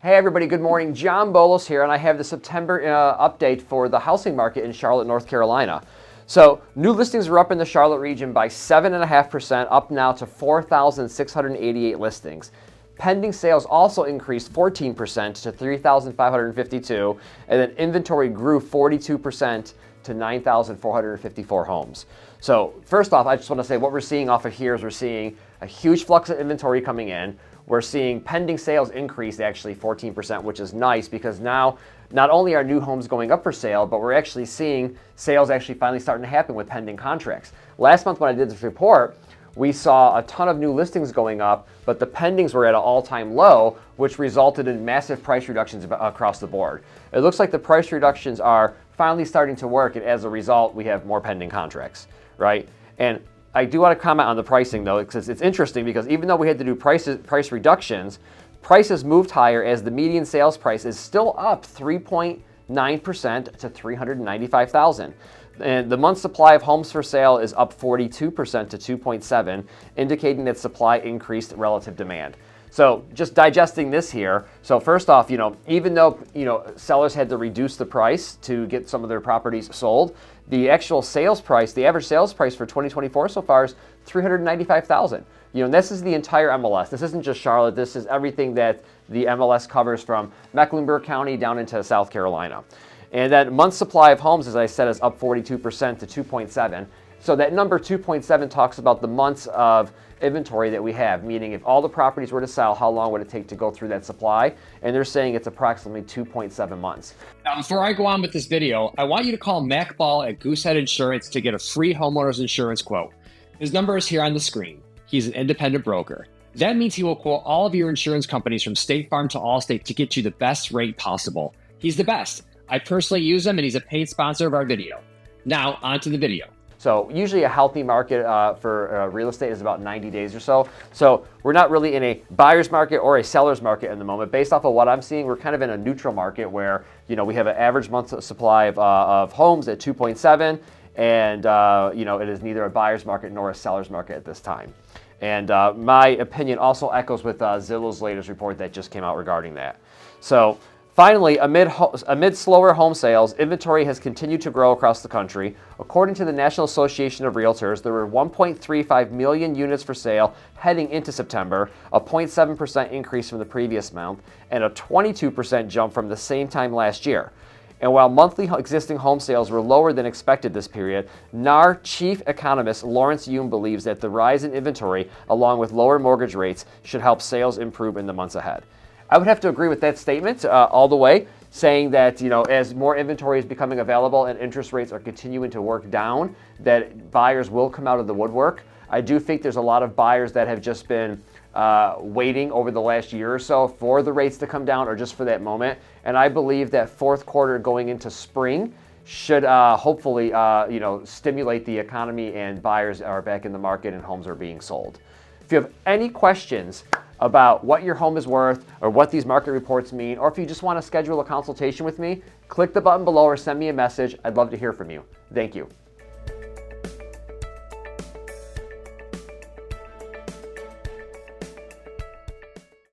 Hey everybody, good morning. John Bolos here, and I have the September update for the housing market in Charlotte, North Carolina. So new listings are up in the Charlotte region by 7.5%, up now to 4,688 listings. Pending sales also increased 14% to 3,552, and then inventory grew 42% to 9,454 homes. So first off, I just want to say what we're seeing off of here is we're seeing a huge flux of inventory coming in. We're seeing pending sales increase actually 14%, which is nice because now not only are new homes going up for sale, but we're actually seeing sales actually finally starting to happen with pending contracts. Last month when I did this report, we saw a ton of new listings going up, but the pendings were at an all-time low, which resulted in massive price reductions across the board. It looks like the price reductions are finally starting to work, and as a result, we have more pending contracts, right? And I do want to comment on the pricing though, because it's interesting because even though we had to do price reductions, prices moved higher as the median sales price is still up 3.9% to $395,000. And the month supply of homes for sale is up 42% to 2.7, indicating that supply increased relative demand. So just digesting this here. So first off, even though, sellers had to reduce the price to get some of their properties sold, the actual sales price, the average sales price for 2024 so far is $395,000. And this is the entire MLS. This isn't just Charlotte. This is everything that the MLS covers from Mecklenburg County down into South Carolina. And that month supply of homes, as I said, is up 42% to 2.7. So that number 2.7 talks about the months of inventory that we have, meaning if all the properties were to sell, how long would it take to go through that supply? And they're saying it's approximately 2.7 months. Now, before I go on with this video, I want you to call Mac Ball at Goosehead Insurance to get a free homeowner's insurance quote. His number is here on the screen. He's an independent broker. That means he will quote all of your insurance companies from State Farm to Allstate to get you the best rate possible. He's the best. I personally use him, and he's a paid sponsor of our video. Now, on to the video. So usually a healthy market for real estate is about 90 days or so. So we're not really in a buyer's market or a seller's market in the moment. Based off of what I'm seeing, we're kind of in a neutral market where, we have an average monthly supply of homes at 2.7, and, it is neither a buyer's market nor a seller's market at this time. And my opinion also echoes with Zillow's latest report that just came out regarding that. So finally, amid slower home sales, inventory has continued to grow across the country. According to the National Association of Realtors, there were 1.35 million units for sale heading into September, a 0.7% increase from the previous month, and a 22% jump from the same time last year. And while monthly existing home sales were lower than expected this period, NAR chief economist Lawrence Yun believes that the rise in inventory, along with lower mortgage rates, should help sales improve in the months ahead. I would have to agree with that statement all the way, saying that, as more inventory is becoming available and interest rates are continuing to work down, that buyers will come out of the woodwork. I do think there's a lot of buyers that have just been waiting over the last year or so for the rates to come down or just for that moment. And I believe that fourth quarter going into spring should hopefully, stimulate the economy and buyers are back in the market and homes are being sold. If you have any questions about what your home is worth or what these market reports mean, or if you just want to schedule a consultation with me, click the button below or send me a message. I'd love to hear from you. Thank you.